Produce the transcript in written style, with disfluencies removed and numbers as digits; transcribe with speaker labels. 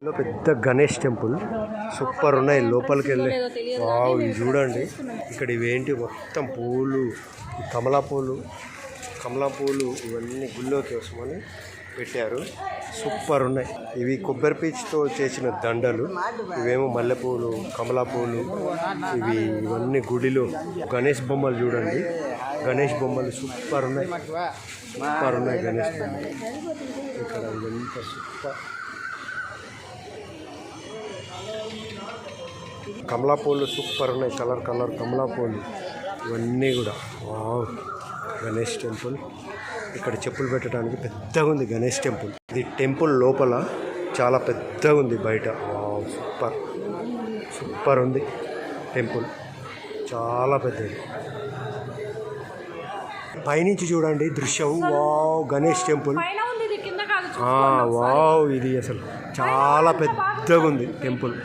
Speaker 1: పెద్ద Ganesh temple super ఉన్నాయి. లోపలికి వెళ్ళి వావ్ ఇది చూడండి. ఇక్కడ ఇవేంటి మొత్తం పూలు, కమలా పూలు ఇవన్నీ గుళ్ళో కోసమని పెట్టారు. సూపర్ ఉన్నాయి. ఇవి కొబ్బరి పీచుతో చేసిన దండలు, ఇవేమో మల్లెపూలు, కమలా పూలు, ఇవన్నీ గుడిలో. గణేష్ బొమ్మలు చూడండి, గణేష్ బొమ్మలు సూపర్ ఉన్నాయి గణేష్ బొమ్మలు. ఇక్కడ ఇదంతా సూపర్. కమలా పూలు సూపర్ ఉన్నాయి, కలర్ కమలా పూలు ఇవన్నీ కూడా. Wow Ganesh temple. ఇక్కడ చెప్పులు పెట్టడానికి పెద్దగా ఉంది గణేష్ టెంపుల్. ఇది టెంపుల్ లోపల చాలా పెద్దగా ఉంది, బయట వావ్ సూపర్ ఉంది టెంపుల్, చాలా పెద్దది. పైనుంచి చూడండి దృశ్యం. Wow Ganesh temple. వావ్ ఇది అసలు చాలా పెద్దగా ఉంది టెంపుల్.